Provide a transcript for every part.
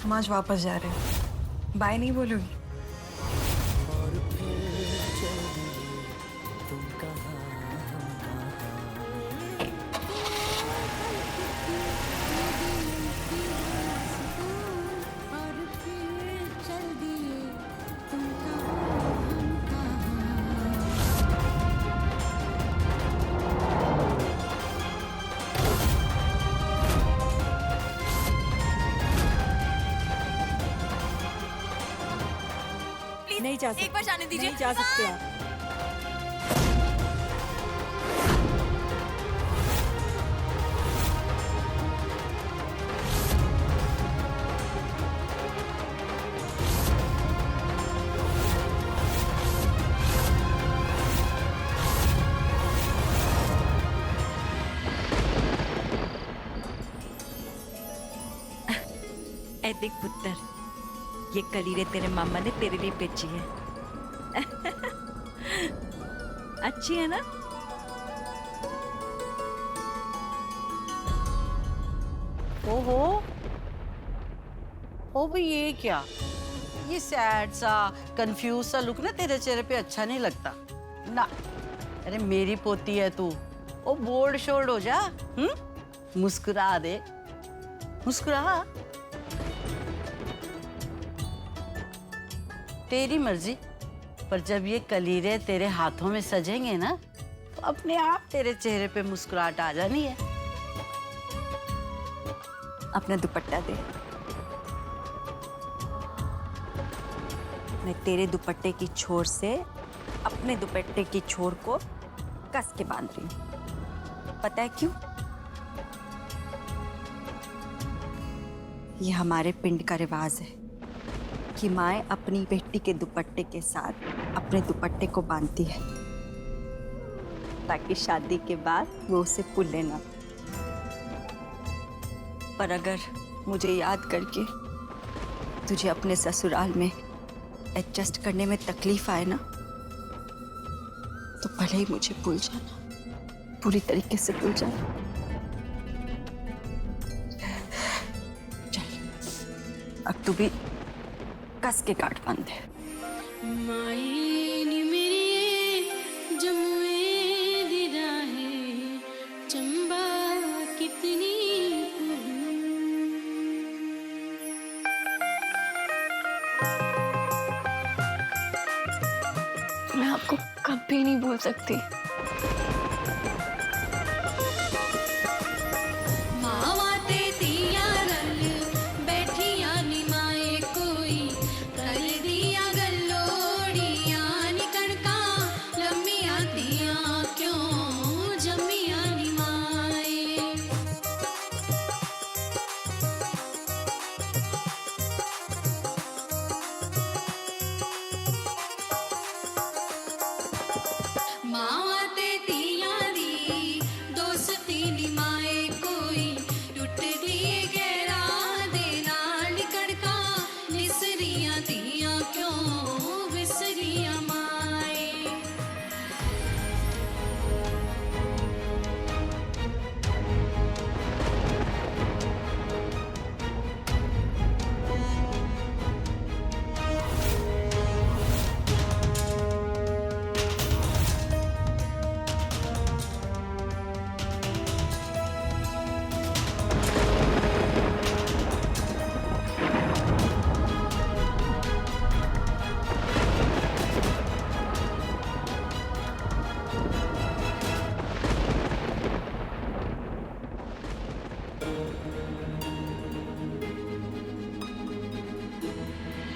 तुम आज वापस जा रहे हो, बाय नहीं बोलोगी? नहीं जा सकते, एक बार जाने दीजिए। नहीं जा सकते आप। ए देख पुत्र, ये कलीरे तेरे मामा ने तेरे लिए बेची है। अच्छी है ना? ओहो, ओ भाई ये क्या? ये सैड सा कंफ्यूज सा लुक ना तेरे चेहरे पे अच्छा नहीं लगता ना। अरे मेरी पोती है तू, ओ बोल्ड शोल्ड हो जा। मुस्कुरा दे, मुस्कुरा। तेरी मर्जी, पर जब ये कलीरे तेरे हाथों में सजेंगे ना तो अपने आप तेरे चेहरे पे मुस्कुराहट आ जानी है। अपना दुपट्टा दे। मैं तेरे दुपट्टे की छोर से अपने दुपट्टे की छोर को कस के बांध रही हूं। पता है क्यों? ये हमारे पिंड का रिवाज है कि माँ अपनी बेटी के दुपट्टे के साथ अपने दुपट्टे को बांधती है ताकि शादी के बाद वो उसे भूले ना। पर अगर मुझे याद करके तुझे अपने ससुराल में एडजस्ट करने में तकलीफ आए ना, तो भले ही मुझे भूल जाना, पूरी तरीके से भूल जाना। चल, अब तू भी कस के गांठ बांध दे। मैं आपको कभी नहीं भूल सकती।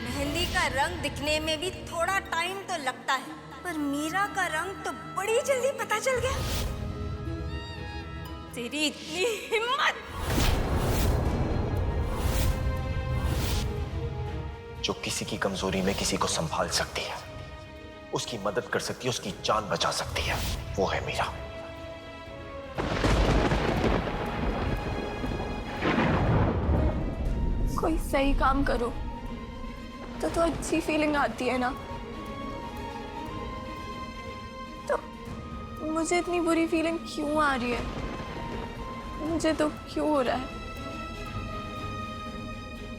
मेहंदी का रंग दिखने में भी थोड़ा टाइम तो लगता है, पर मीरा का रंग तो बड़ी जल्दी पता चल गया। तेरी इतनी हिम्मत! जो किसी की कमजोरी में किसी को संभाल सकती है, उसकी मदद कर सकती है, उसकी जान बचा सकती है, वो है मीरा। कोई सही काम करो तो अच्छी फीलिंग आती है ना। तो मुझे इतनी बुरी फीलिंग क्यों आ रही है? मुझे तो क्यों हो रहा है?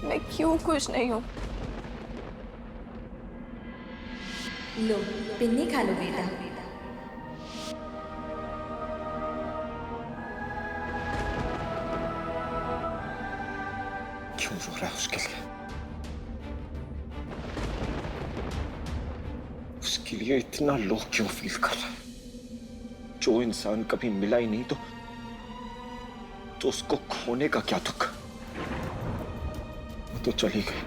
मैं क्यों खुश नहीं हूँ। लो पिन्नी खा लो बेटा। क्यों रो रहा है उसके लिए? उसके लिए इतना लो क्यों फील कर रहा है? जो इंसान कभी मिला ही नहीं तो उसको खोने का क्या दुख? वो तो चली गई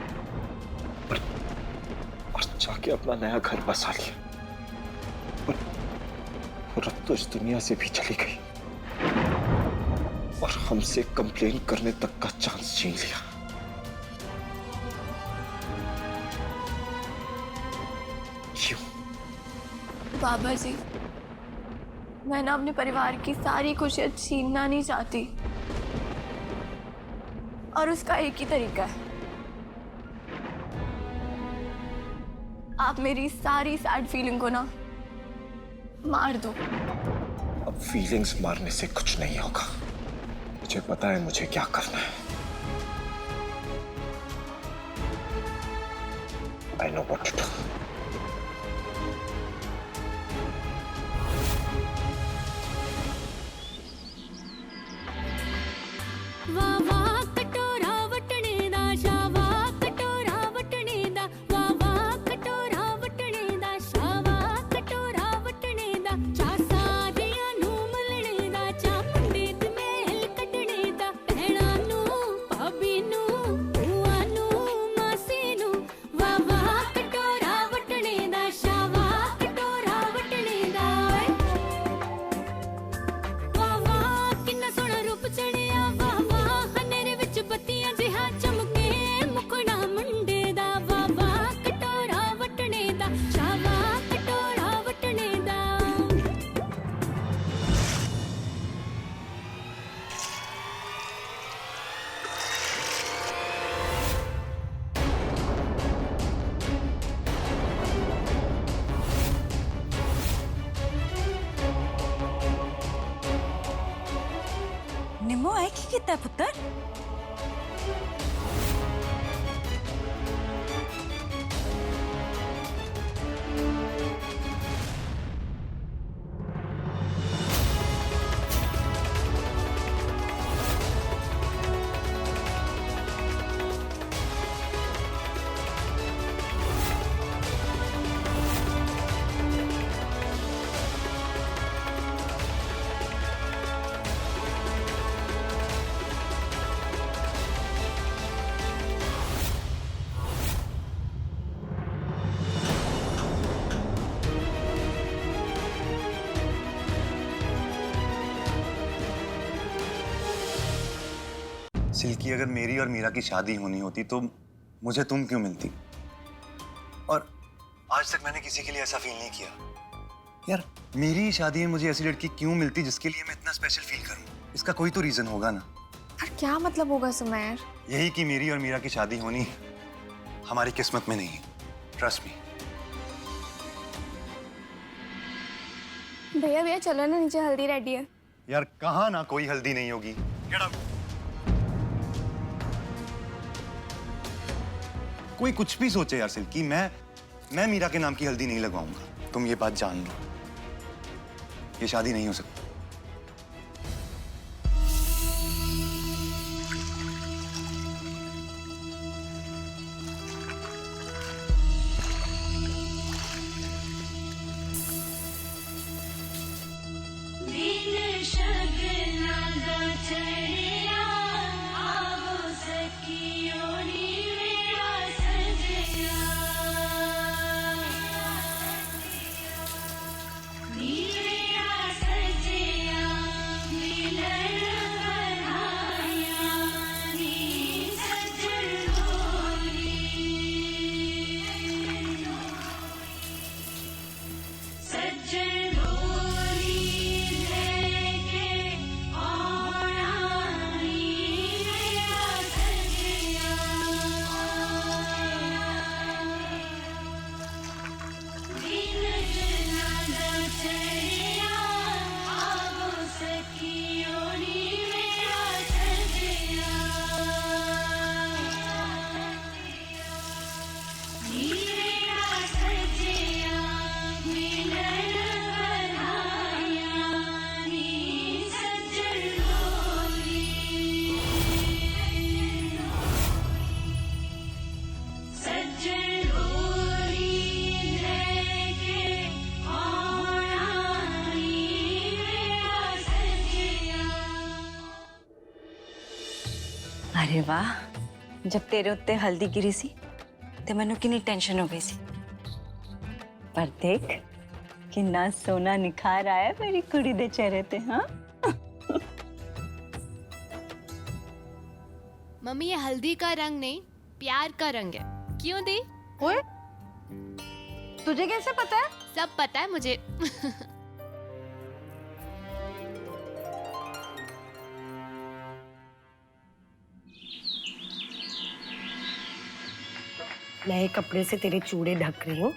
और जाके अपना नया घर बसा लिया और अब तो इस दुनिया से भी चली गई और हमसे कंप्लेन करने तक का चांस छीन लिया। क्यों? बाबा जी, मैं ना अपने परिवार की सारी खुशियां छीनना नहीं चाहती और उसका एक ही तरीका है, आप मेरी सारी सैड फीलिंग को ना मार दो। अब फीलिंग्स मारने से कुछ नहीं होगा। मुझे पता है मुझे क्या करना है। I know what to do. वाह वाह कटोरा वटने दा शावा कटोरा वटने दा वाह वाह कटोरा वटने दा शावा कटोरा वटने दा चा सारियां नू मिलने दा चा मुंडे ते मेल कटने दा भैणा नू भाभी नू बुआ नू मासी नू वाह वाह कटोरा वटने दा शावा कटोरा वटने दा वाह वाह किन्ना सोहना रूप चढ़िया वाह हनेरे विच बत्तियां जिहा चमके मुखड़ा मुंडे दा वाह वाह कटोरा वटने दा शावा कटोरा वटने दा। निम्मो है की किता पुत्र? सिल्की, अगर मेरी और मीरा की शादी होनी होती तो मुझे तुम क्यों मिलती? और आज तक मैंने किसी के लिए ऐसा फील नहीं किया। यार, मेरी ही शादी में मुझे ऐसी लड़की क्यों मिलती जिसके लिए मैं इतना स्पेशल फील करूं? इसका कोई तो रीजन होगा ना। और क्या मतलब होगा सुमेर? यही कि मेरी और मीरा की शादी होनी हमारी किस्मत में नहीं है। Trust me. भैया भैया चलो ना, नीचे हल्दी रेडी है। यार कहाँ ना कोई हल्दी नहीं होगी। Get up. कोई कुछ भी सोचे यार सिल्की, मैं मीरा के नाम की हल्दी नहीं लगवाऊंगा। तुम ये बात जान लो, ये शादी नहीं हो सकती। नीरे आ सजे अरे वाह, जब तेरे उत्ते हल्दी गिरी सी ते मैनू कितनी टेंशन हो गई सी, पर देख कितना सोना निखार आया मेरी कुड़ी दे चेहरे ते। हाँ मम्मी ये हल्दी का रंग नहीं प्यार का रंग है, क्यों दी? ओए, तुझे कैसे पता है? सब पता है मुझे। नए कपड़े से तेरे चूड़े ढक रही हूँ,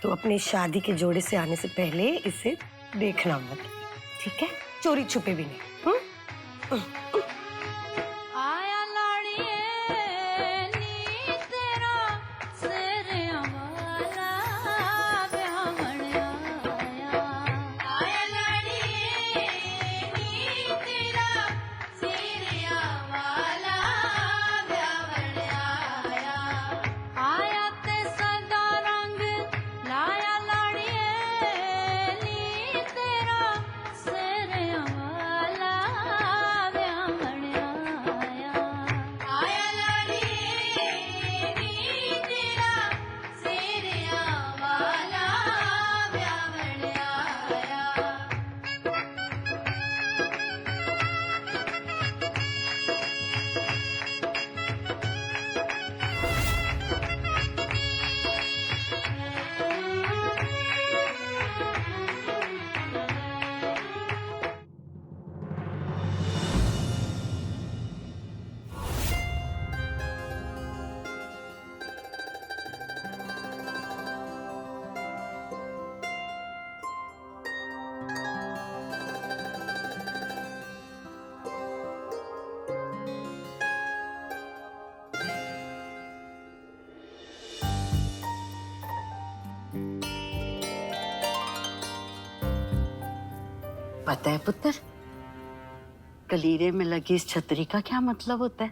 तो अपनी शादी के जोड़े से आने से पहले इसे देखना मत, ठीक है? चोरी छुपे भी नहीं। आया लाड़िए नी तेरा सिर वाला ब्याहण आया। आया लाड़िए नी तेरा सिर वाला ब्याहण आया। आया ते सदा रंग लाया लाड़िए नी तेरा सिर वाला ब्याहण आया। आया लाड़िए नी तेरा सिर वाला ब्याहण आया। पता है पुत्र, कलीरे में लगी इस छतरी का क्या मतलब होता है?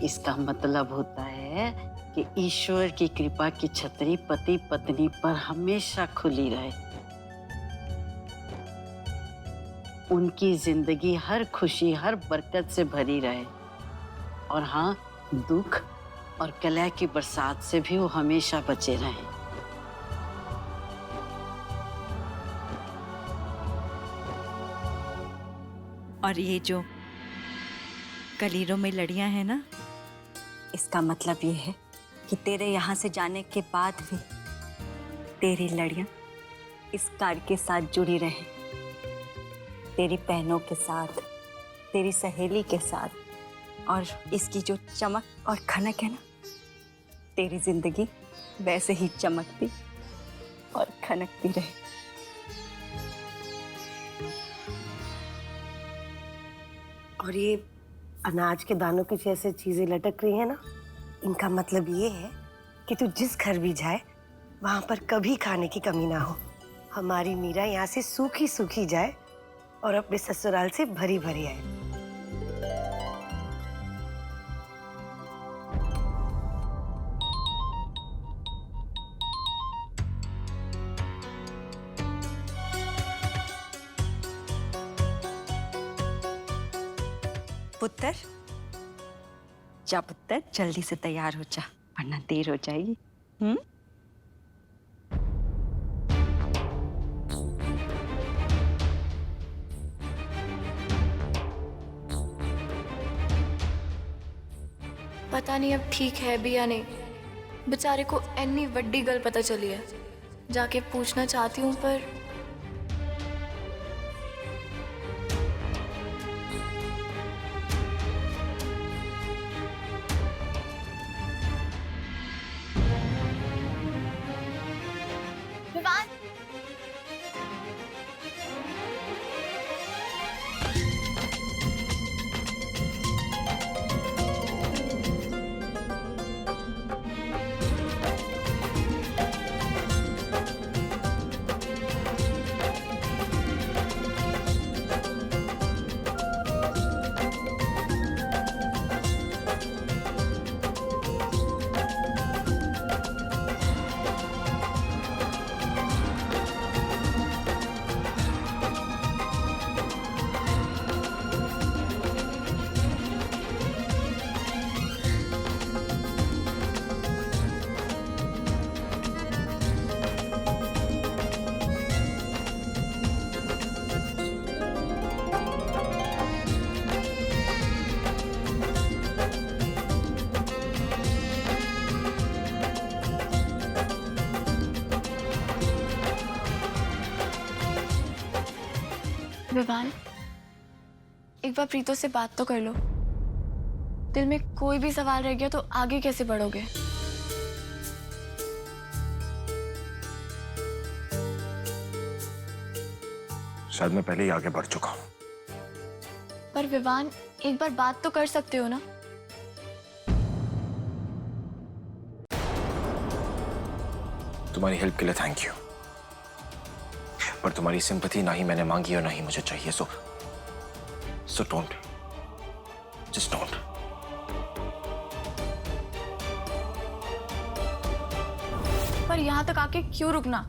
इसका मतलब होता है कि ईश्वर की कृपा की छतरी पति पत्नी पर हमेशा खुली रहे, उनकी जिंदगी हर खुशी हर बरकत से भरी रहे, और हाँ, दुख और कलह की बरसात से भी वो हमेशा बचे रहें। और ये जो कलीरों में लड़ियां हैं ना, इसका मतलब ये है कि तेरे यहाँ से जाने के बाद भी तेरी लड़ियां इस कार के साथ जुड़ी रहे, तेरी बहनों के साथ, तेरी सहेली के साथ, और इसकी जो चमक और खनक है ना, तेरी जिंदगी वैसे ही चमकती और खनकती रहे। और ये अनाज के दानों की जैसे चीजें लटक रही है ना, इनका मतलब ये है कि तू जिस घर भी जाए वहां पर कभी खाने की कमी ना हो। हमारी मीरा यहाँ से सूखी सूखी जाए और अपने ससुराल से भरी भरी आए। पुत्र, जा पुत्र, जल्दी से तैयार हो जा, वरना देर हो जाएगी। पता नहीं अब ठीक है भी या नहीं। बेचारे को इतनी बड़ी गल पता चली है, जाके पूछना चाहती हूँ पर विवान, एक बार प्रीतो से बात तो कर लो। दिल में कोई भी सवाल रह गया तो आगे कैसे बढ़ोगे? शायद मैं पहले ही आगे बढ़ चुका हूं। पर विवान, एक बार बात तो कर सकते हो ना? तुम्हारी हेल्प के लिए थैंक यू, पर तुम्हारी सिंपैथी ना ही मैंने मांगी और ना ही मुझे चाहिए। So don't, just don't. पर यहाँ तक आके क्यों रुकना?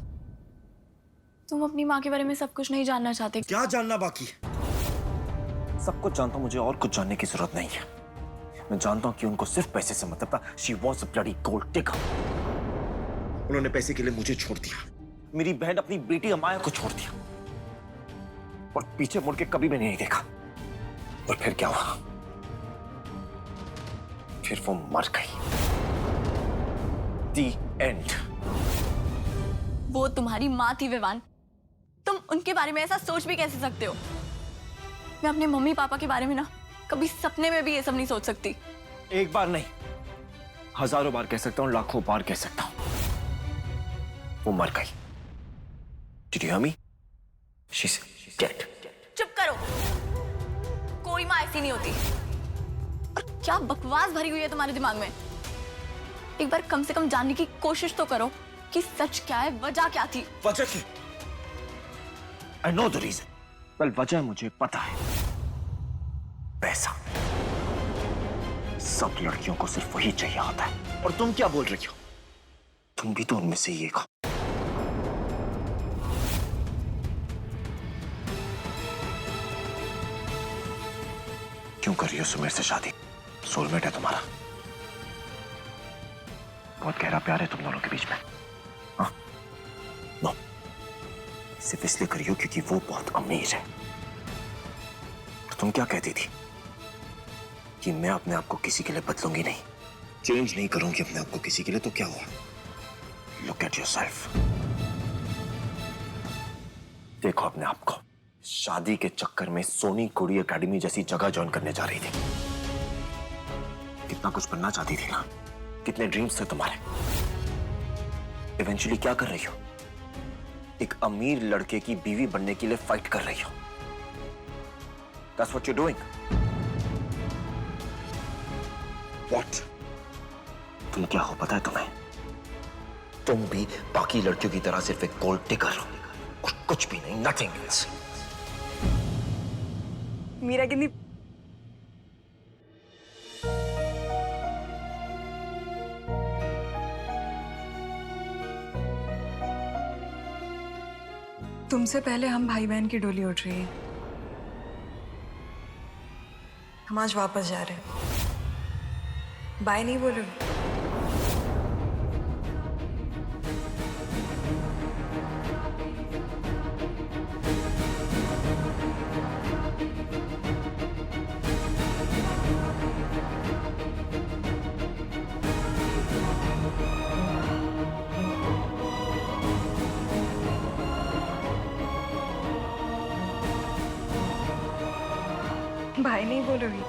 तुम अपनी माँ के बारे में सब कुछ नहीं जानना चाहते? क्या जानना बाकी है? सब कुछ जानता हूं, मुझे और कुछ जानने की जरूरत नहीं है। मैं जानता हूं कि उनको सिर्फ पैसे से मतलब था। She was a bloody gold digger. उन्होंने पैसे के लिए मुझे छोड़ दिया, मेरी बहन अपनी बेटी अमाया को छोड़ दिया, और पीछे मुड़ के कभी भी नहीं देखा। और फिर क्या हुआ? फिर वो मर गई। The end. वो तुम्हारी माँ थी विवान, तुम उनके बारे में ऐसा सोच भी कैसे सकते हो? मैं अपने मम्मी पापा के बारे में ना कभी सपने में भी ये सब नहीं सोच सकती। एक बार नहीं, हजारों बार कह सकता हूं, लाखों बार कह सकता हूं, वो मर गई। Did you hear me? She's dead. चुप करो, कोई माँ ऐसी नहीं होती। और क्या बकवास भरी हुई है तुम्हारे दिमाग में? एक बार कम से कम जानने की कोशिश तो करो कि सच क्या है, वजह क्या थी। वजह की? I know the reason. well, वजह मुझे पता है। पैसा। सब लड़कियों को सिर्फ वही चाहिए होता है। और तुम क्या बोल रही हो? तुम भी तो उनमें से ही एक हो। क्यों कर रही हो सुमेर से शादी? सोलमेट है तुम्हारा, बहुत गहरा प्यार है तुम दोनों के बीच में। हाँ? नो, सिर्फ इसलिए करियो क्योंकि वो बहुत अमीर है। और तुम क्या कहती थी कि मैं अपने आप को किसी के लिए बदलूंगी नहीं, चेंज नहीं करूंगी अपने आप को किसी के लिए। तो क्या हुआ? Look at yourself. देखो अपने आप को, शादी के चक्कर में सोनी कोड़ी एकेडमी जैसी जगह ज्वाइन करने जा रही थी। कितना कुछ बनना चाहती थी ना, कितने ड्रीम्स थे तुम्हारे। इवेंचुअली क्या कर रही हो? एक अमीर लड़के की बीवी बनने के लिए फाइट कर रही हो। That's what you're doing. What? तुम क्या हो पता है तुम्हें? तुम भी बाकी लड़कियों की तरह सिर्फ एक गोल्ड डिगर हो और कुछ भी नहीं, nothing else. मीरा कितनी तुमसे पहले हम भाई बहन की डोली उठ रही है। हम आज वापस जा रहे हैं। बाय नहीं बोलोगे? भाई नहीं बोलोगी?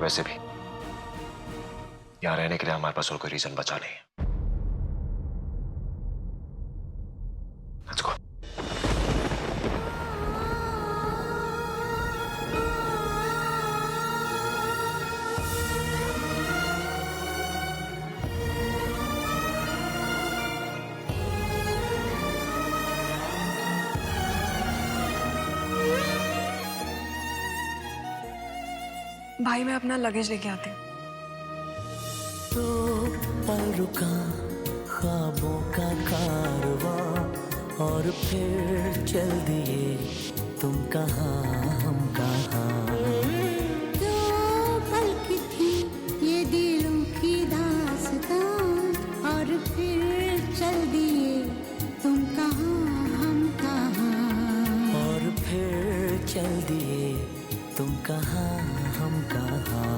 वैसे भी यहाँ रहने के लिए हमारे पास और कोई रीजन बचा नहीं है। Let's go. भाई मैं अपना लगेज लेके आती हूँ। तो पल रुका ख्वाबों का कारवां और फिर चल दिए तुम कहाँ हम कहाँ। दो पल की थी ये दिलों की दास्तां और फिर चल दिए तुम कहाँ हम कहाँ। और फिर चल दिए तुम कहाँ हम कहाँ।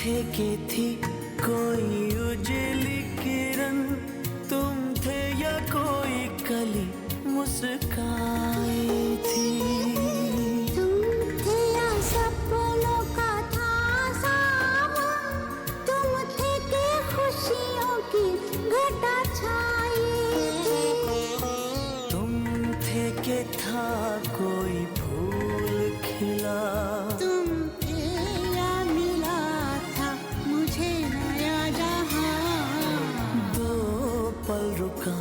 थे कि थी कोई उजली किरण, तुम थे या कोई कली मुस्काई थी। तुम थे या सपनों का था सावन, तुम थे कि खुशियों की घटा छाई थी। तुम थे कि था कोई फूल खिला, तुम थे या मिला था मुझे नया जहां। दो पल रुका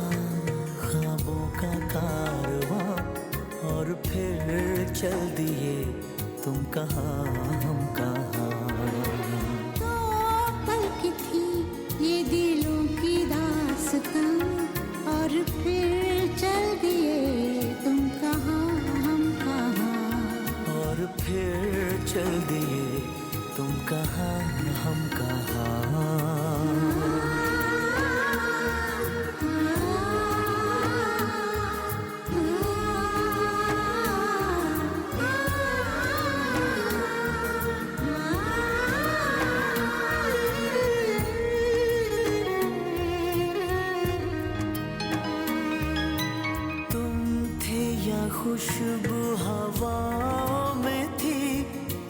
ख्वाबों का कारवां, और फिर चल दिए तुम कहाँ हम कहाँ। तो पल की थी ये दिलों की दास्तां, और फिर चल दिए तुम कहाँ हम कहाँ। और फिर चल दिए तुम कहाँ हम कहाँ। तुम थे या खुशबू हवाओं में थी,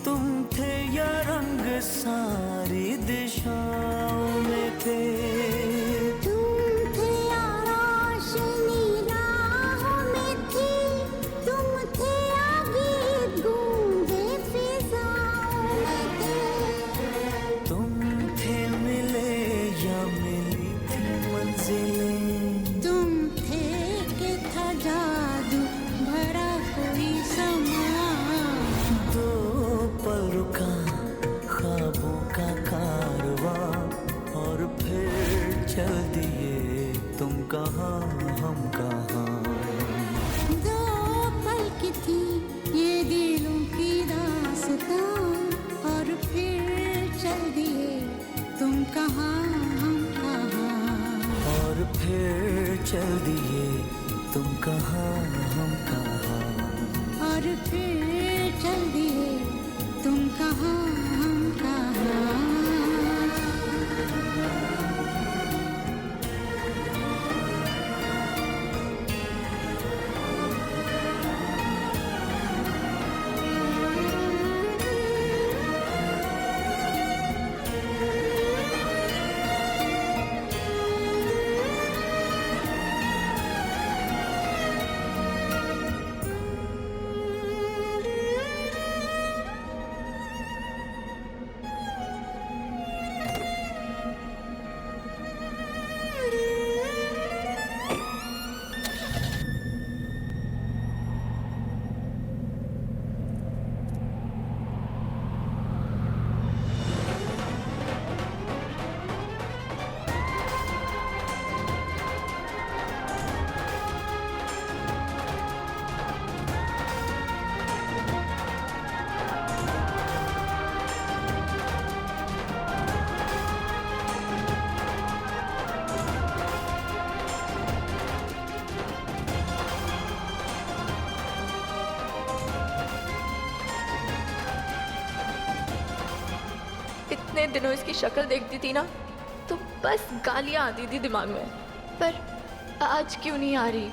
तुम थे या रंग सारी दिशाओं में थे। तुम थे या रोशनी राहों में थी, तुम थे या गीत गूंजे फिजाओं में थे। तुम थे मिले या मिली थी मंजिलें, तुम थे कि था जादू भरा कोई समा। दो पल रुका ख्वाबों का कारवां, और फिर चल दिए तुम कहाँ हम कहाँ। दो पल की थी ये दिलों की दास्तां, और फिर चल दिए तुम कहाँ हम कहाँ। और फिर चल दिए तुम कहाँ हम कहाँ। और फिर चल दिए तुम कहाँ हम कहाँ। इतने दिनों इसकी शक्ल देखती थी ना तो बस गालियाँ आती थी दिमाग में, पर आज क्यों नहीं आ रही।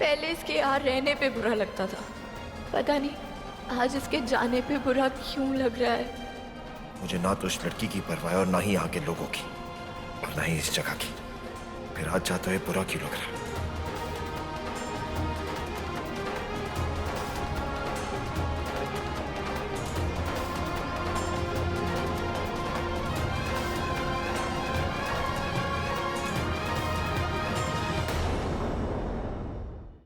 पहले इसके यहाँ रहने पे बुरा लगता था, पता नहीं आज इसके जाने पे बुरा क्यों लग रहा है। मुझे ना तो उस लड़की की परवाह है और ना ही आगे लोगों की, और ना ही इस जगह की। फिर आज जाते हुए बुरा क्यों लग रहा है।